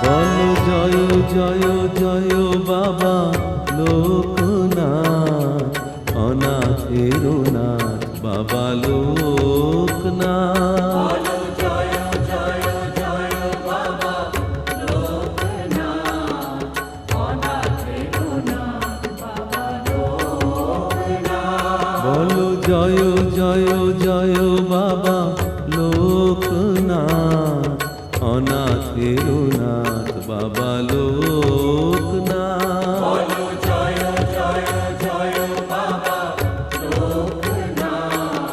বলো জয় জয় জয় বাবা লোকনাথ, অনাথের নাথ বাবা লোকনাথ। বলো জয় জয় জয় বাবা লোকনাথ, অনাথের নাথ বাবা লোকনাথ।